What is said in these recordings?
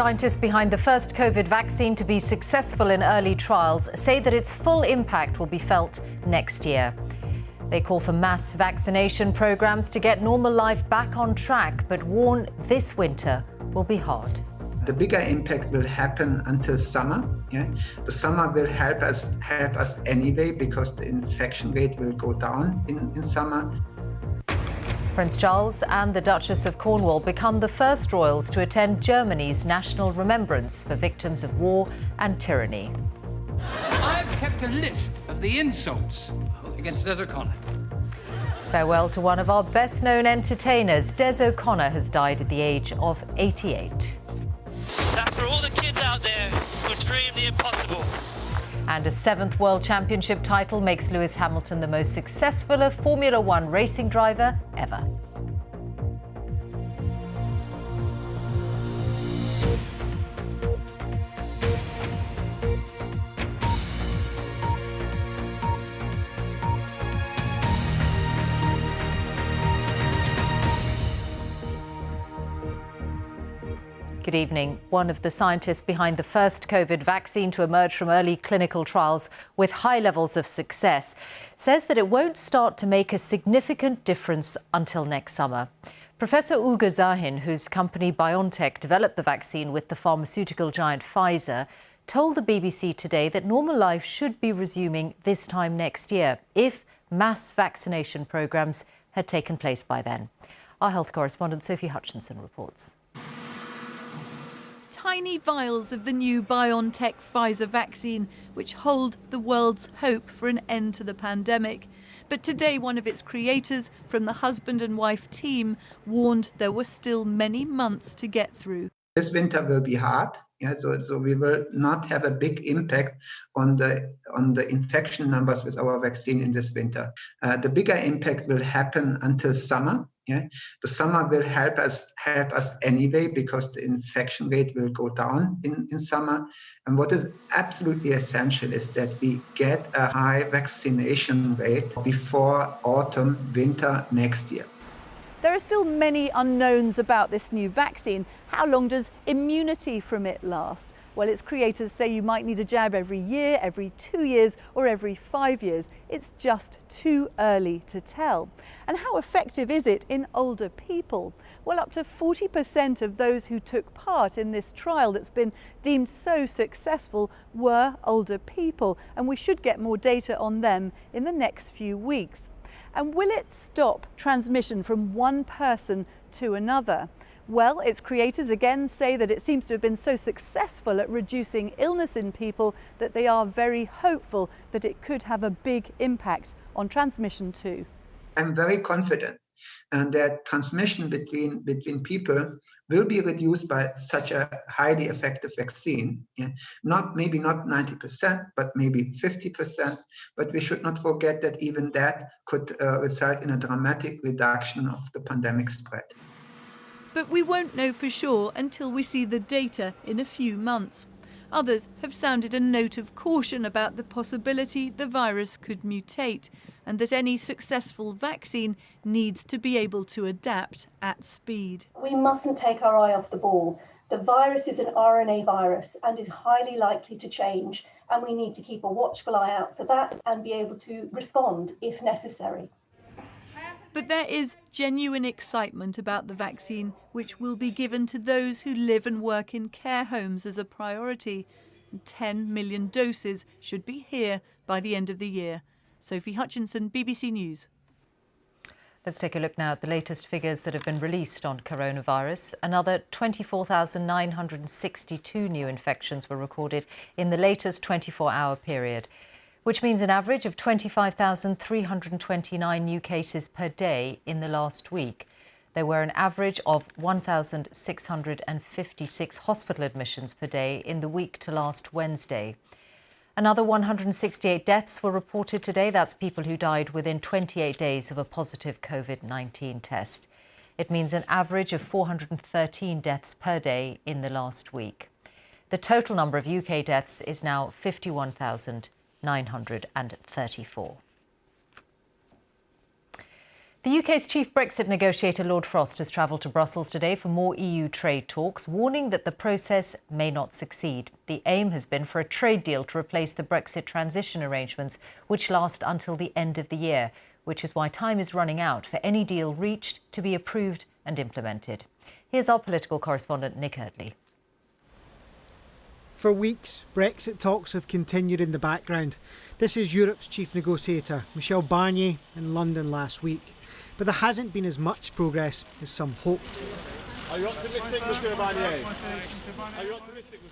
Scientists behind the first COVID vaccine to be successful in early trials say that its full impact will be felt next year. They call for mass vaccination programs to get normal life back on track, but warn this winter will be hard. The bigger impact will happen until summer. The summer will help us anyway because the infection rate will go down in summer. Prince Charles and the Duchess of Cornwall become the first royals to attend Germany's national remembrance for victims of war and tyranny. I've kept a list of the insults against Des O'Connor. Farewell to one of our best-known entertainers. Des O'Connor has died at the age of 88. That's for all the kids out there who dream the impossible. And a 7th World Championship title makes Lewis Hamilton the most successful Formula One racing driver ever. Good evening. One of the scientists behind the first COVID vaccine to emerge from early clinical trials with high levels of success says that it won't start to make a significant difference until next summer. Professor Uğur Şahin, whose company BioNTech developed the vaccine with the pharmaceutical giant Pfizer, told the BBC today that normal life should be resuming this time next year if mass vaccination programmes had taken place by then. Our health correspondent Sophie Hutchinson reports. Tiny vials of the new BioNTech Pfizer vaccine, which hold the world's hope for an end to the pandemic. But today, one of its creators from the husband and wife team warned there were still many months to get through. This winter will be hard. So we will not have a big impact on the infection numbers with our vaccine in this winter. The bigger impact will happen until summer. The summer will help us anyway because the infection rate will go down in summer. And what is absolutely essential is that we get a high vaccination rate before autumn, winter next year. There are still many unknowns about this new vaccine. How long does immunity from it last? Well, its creators say you might need a jab every year, every 2 years, or every 5 years. It's just too early to tell. And how effective is it in older people? Well, up to 40% of those who took part in this trial that's been deemed so successful were older people, and we should get more data on them in the next few weeks. And will it stop transmission from one person to another? Well, its creators again say that it seems to have been so successful at reducing illness in people that they are very hopeful that it could have a big impact on transmission too. I'm very confident that transmission between people will be reduced by such a highly effective vaccine. Maybe not 90%, but maybe 50%. But we should not forget that even that could result in a dramatic reduction of the pandemic spread. But we won't know for sure until we see the data in a few months. Others have sounded a note of caution about the possibility the virus could mutate and that any successful vaccine needs to be able to adapt at speed. We mustn't take our eye off the ball. The virus is an RNA virus and is highly likely to change, and we need to keep a watchful eye out for that and be able to respond if necessary. But there is genuine excitement about the vaccine, which will be given to those who live and work in care homes as a priority. 10 million doses should be here by the end of the year. Sophie Hutchinson, BBC News. Let's take a look now at the latest figures that have been released on coronavirus. Another 24,962 new infections were recorded in the latest 24-hour period, which means an average of 25,329 new cases per day in the last week. There were an average of 1,656 hospital admissions per day in the week to last Wednesday. Another 168 deaths were reported today. That's people who died within 28 days of a positive COVID-19 test. It means an average of 413 deaths per day in the last week. The total number of UK deaths is now 51,934. The UK's chief Brexit negotiator, Lord Frost, has travelled to Brussels today for more EU trade talks, warning that the process may not succeed. The aim has been for a trade deal to replace the Brexit transition arrangements, which last until the end of the year, which is why time is running out for any deal reached to be approved and implemented. Here's our political correspondent, Nick Eardley. For weeks, Brexit talks have continued in the background. This is Europe's chief negotiator, Michel Barnier, in London last week. But there hasn't been as much progress as some hoped. Are you optimistic, Mr. Barnier?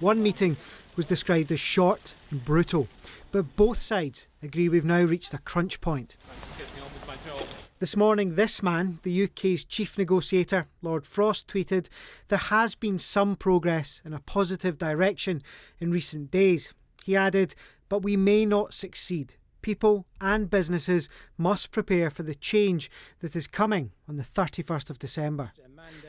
One meeting was described as short and brutal, but both sides agree we've now reached a crunch point. This morning, this man, the UK's chief negotiator, Lord Frost, tweeted, "There has been some progress in a positive direction in recent days." He added, "But we may not succeed. People and businesses must prepare for the change that is coming on the 31st of December.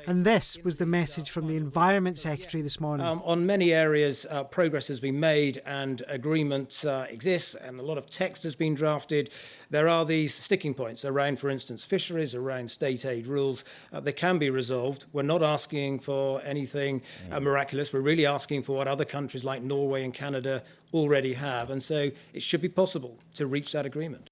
And this was the message from the Environment Secretary this morning. On many areas, progress has been made and agreement exists, and a lot of text has been drafted. There are these sticking points around, for instance, fisheries, around state aid rules. They can be resolved. We're not asking for anything miraculous. We're really asking for what other countries like Norway and Canada already have. And so it should be possible to reach that agreement.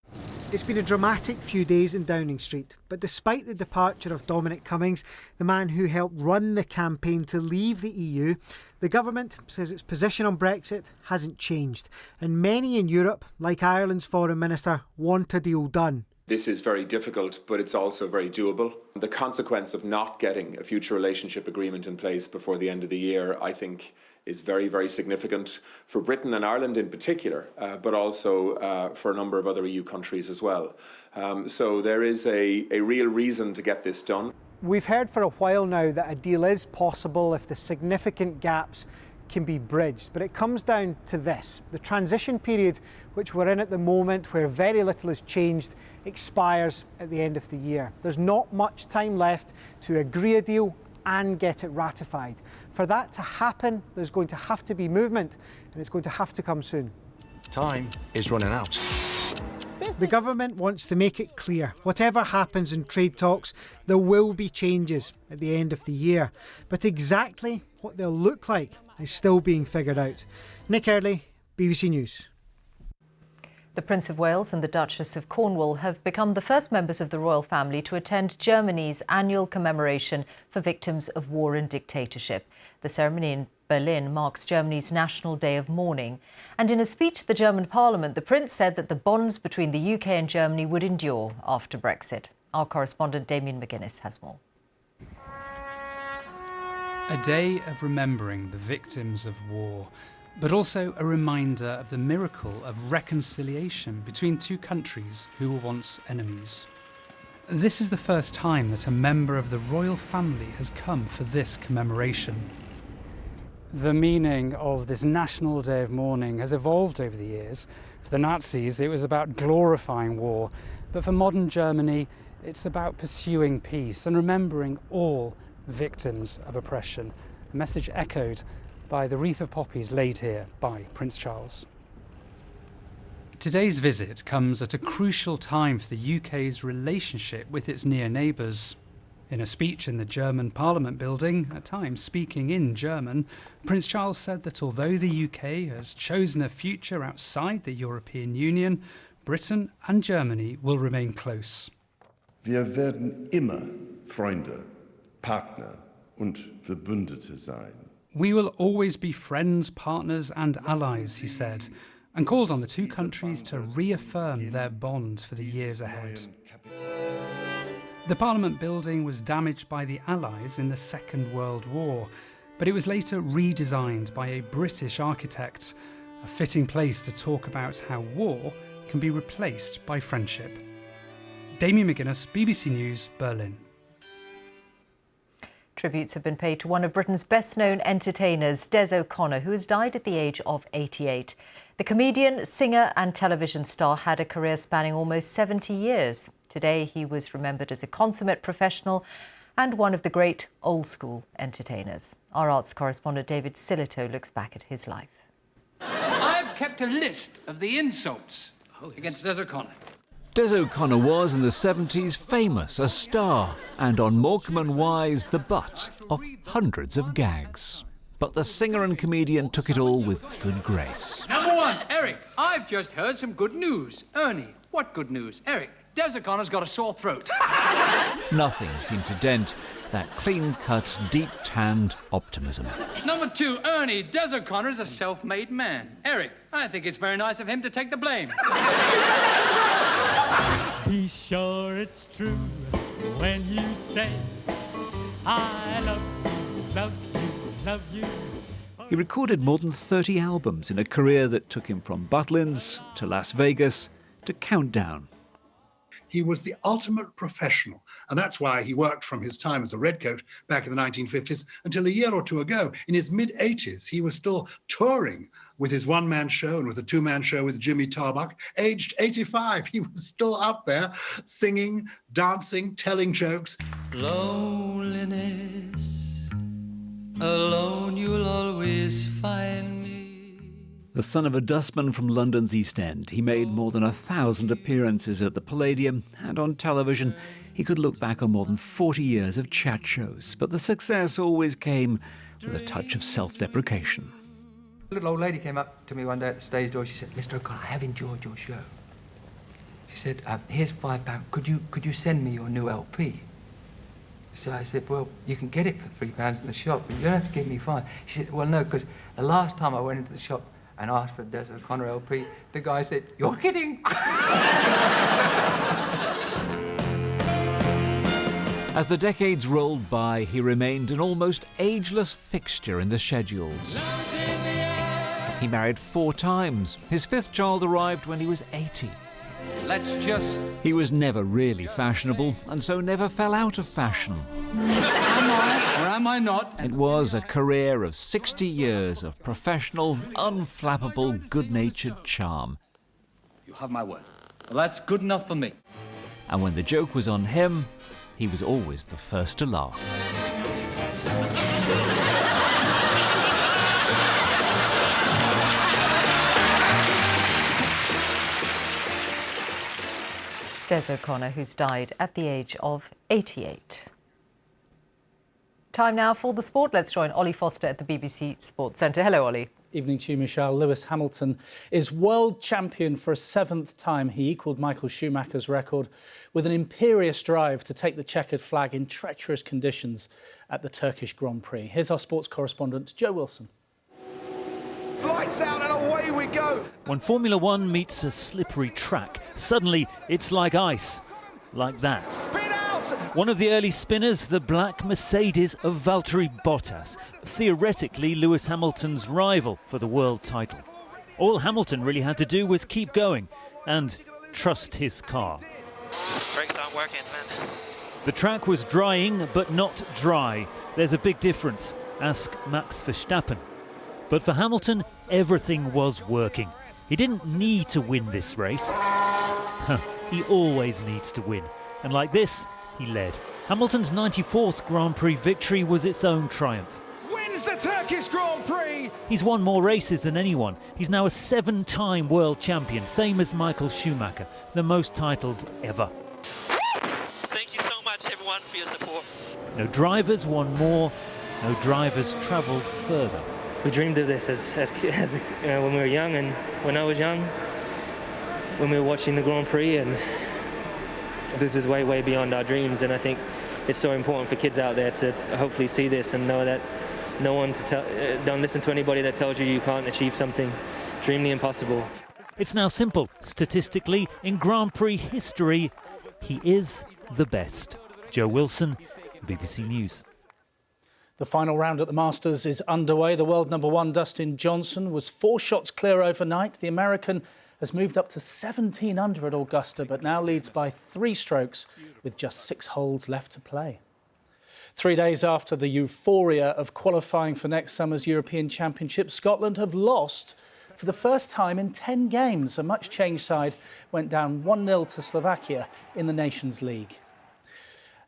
It's been a dramatic few days in Downing Street, but despite the departure of Dominic Cummings, the man who helped run the campaign to leave the EU, the government says its position on Brexit hasn't changed, and many in Europe, like Ireland's Foreign Minister, want a deal done. This is very difficult, but it's also very doable. The consequence of not getting a future relationship agreement in place before the end of the year, I think, is very, very significant for Britain and Ireland in particular, but also for a number of other EU countries as well. So there is a real reason to get this done. We've heard for a while now that a deal is possible if the significant gaps can be bridged, but it comes down to this. The transition period, which we're in at the moment, where very little has changed, expires at the end of the year. There's not much time left to agree a deal and get it ratified. For that to happen, there's going to have to be movement, and it's going to have to come soon. Time is running out. The government wants to make it clear, whatever happens in trade talks, there will be changes at the end of the year. But exactly what they'll look like is still being figured out. Nick Eardley, BBC News. The Prince of Wales and the Duchess of Cornwall have become the first members of the royal family to attend Germany's annual commemoration for victims of war and dictatorship. The ceremony in Berlin marks Germany's National Day of Mourning. And in a speech to the German Parliament, the Prince said that the bonds between the UK and Germany would endure after Brexit. Our correspondent Damien McGuinness has more. A day of remembering the victims of war, but also a reminder of the miracle of reconciliation between two countries who were once enemies. This is the first time that a member of the royal family has come for this commemoration. The meaning of this National Day of Mourning has evolved over the years. For the Nazis, it was about glorifying war, but for modern Germany, it's about pursuing peace and remembering all victims of oppression. A message echoed by the wreath of poppies laid here by Prince Charles. Today's visit comes at a crucial time for the UK's relationship with its near neighbours. In a speech in the German Parliament building, at times speaking in German, Prince Charles said that although the UK has chosen a future outside the European Union, Britain and Germany will remain close. Wir werden immer Freunde, Partner und Verbündete sein. We will always be friends, partners and allies, he said, and called on the two countries to reaffirm their bond for the years ahead. The Parliament building was damaged by the Allies in the Second World War, but it was later redesigned by a British architect, a fitting place to talk about how war can be replaced by friendship. Damien McGuinness, BBC News, Berlin. Tributes have been paid to one of Britain's best-known entertainers, Des O'Connor, who has died at the age of 88. The comedian, singer and television star had a career spanning almost 70 years. Today, he was remembered as a consummate professional and one of the great old-school entertainers. Our arts correspondent David Silito looks back at his life. I've kept a list of the insults against Des O'Connor. Des O'Connor was, in the 70s, famous, a star, and on Morecambe and Wise, the butt of hundreds of gags. But the singer and comedian took it all with good grace. Number one, Eric, I've just heard some good news. Ernie, what good news? Eric, Des O'Connor's got a sore throat. Nothing seemed to dent that clean-cut, deep-tanned optimism. Number two, Ernie, Des O'Connor is a self-made man. Eric, I think it's very nice of him to take the blame. Be sure it's true when you say, I love you, love you, love you. He recorded more than 30 albums in a career that took him from Butlins to Las Vegas to Countdown. He was the ultimate professional, and that's why he worked from his time as a redcoat back in the 1950s until a year or two ago. In his mid-80s, he was still touring with his one-man show and with a two-man show with Jimmy Tarbuck. Aged 85, he was still out there singing, dancing, telling jokes. Loneliness, alone you'll always find me. The son of a dustman from London's East End, he made more than 1,000 appearances at the Palladium, and on television he could look back on more than 40 years of chat shows. But the success always came with a touch of self-deprecation. A little old lady came up to me one day at the stage door. She said, "Mr. O'Connor, I have enjoyed your show." She said, "Here's £5. Could you send me your new LP?" So I said, "Well, you can get it for £3 in the shop, but you don't have to give me £5." She said, "Well, no, because the last time I went into the shop and asked for a Des O'Connor LP, the guy said, 'You're kidding.'" As the decades rolled by, he remained an almost ageless fixture in the schedules. He married 4 times. His 5th child arrived when he was 80. He was never really fashionable, and so never fell out of fashion. Am I, or am I not? It was a career of 60 years of professional, unflappable, good-natured charm. You have my word. Well, that's good enough for me. And when the joke was on him, he was always the first to laugh. Des O'Connor, who's died at the age of 88. Time now for the sport. Let's join Ollie Foster at the BBC Sports Centre. Hello, Ollie. Evening to you, Michelle. Lewis Hamilton is world champion for a 7th time. He equalled Michael Schumacher's record with an imperious drive to take the checkered flag in treacherous conditions at the Turkish Grand Prix. Here's our sports correspondent, Joe Wilson. It's lights out and away we go. When Formula One meets a slippery track, suddenly it's like ice. Like that. Spin out! One of the early spinners, the black Mercedes of Valtteri Bottas, theoretically Lewis Hamilton's rival for the world title. All Hamilton really had to do was keep going and trust his car. Brakes aren't working, man. The track was drying, but not dry. There's a big difference. Ask Max Verstappen. But for Hamilton, everything was working. He didn't need to win this race. He always needs to win. And like this, he led. Hamilton's 94th Grand Prix victory was its own triumph. Wins the Turkish Grand Prix! He's won more races than anyone. He's now a 7-time world champion, same as Michael Schumacher, the most titles ever. Thank you so much, everyone, for your support. No drivers won more, no drivers travelled further. We dreamed of this as when we were young, and when I was young, when we were watching the Grand Prix, and this is way, way beyond our dreams. And I think it's so important for kids out there to hopefully see this and know that don't listen to anybody that tells you can't achieve something. Dream the impossible. It's now simple. Statistically, in Grand Prix history, he is the best. Joe Wilson, BBC News. The final round at the Masters is underway. The world number 1, Dustin Johnson, was 4 shots clear overnight. The American has moved up to 17 under at Augusta, but now leads by 3 strokes with just 6 holes left to play. 3 days after the euphoria of qualifying for next summer's European Championship, Scotland have lost for the first time in 10 games. A much-changed side went down 1-0 to Slovakia in the Nations League.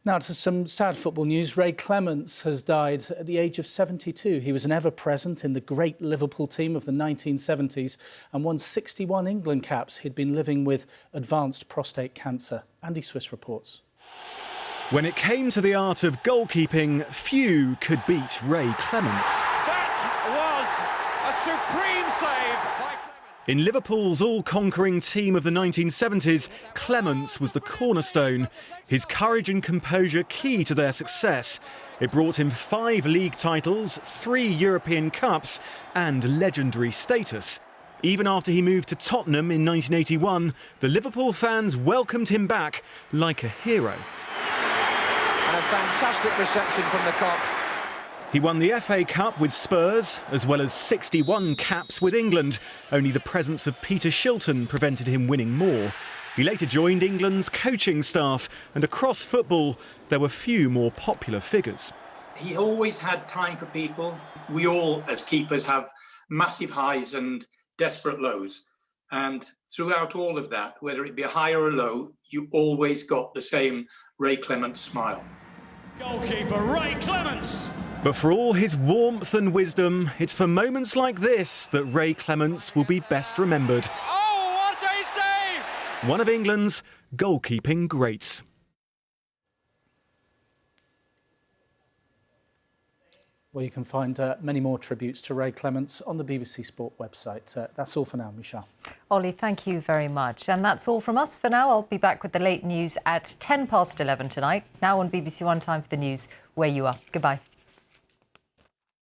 Now to some sad football news. Ray Clemence has died at the age of 72. He was an ever-present in the great Liverpool team of the 1970s and won 61 England caps. He'd been living with advanced prostate cancer. Andy Swiss reports. When it came to the art of goalkeeping, few could beat Ray Clemence. That was a supreme save by Clemence. In Liverpool's all-conquering team of the 1970s, Clemence was the cornerstone. His courage and composure key to their success. It brought him 5 league titles, 3 European Cups and legendary status. Even after he moved to Tottenham in 1981, the Liverpool fans welcomed him back like a hero. And a fantastic reception from the Kop. He won the FA Cup with Spurs, as well as 61 caps with England. Only the presence of Peter Shilton prevented him winning more. He later joined England's coaching staff, and across football, there were few more popular figures. He always had time for people. We all, as keepers, have massive highs and desperate lows. And throughout all of that, whether it be a high or a low, you always got the same Ray Clemence smile. Goalkeeper Ray Clemence. But for all his warmth and wisdom, it's for moments like this that Ray Clemence will be best remembered. Oh, what a save! One of England's goalkeeping greats. Well, you can find many more tributes to Ray Clemence on the BBC Sport website. That's all for now, Michelle. Ollie, thank you very much. And that's all from us for now. I'll be back with the late news at 11:10 tonight. Now on BBC One, time for the news where you are. Goodbye.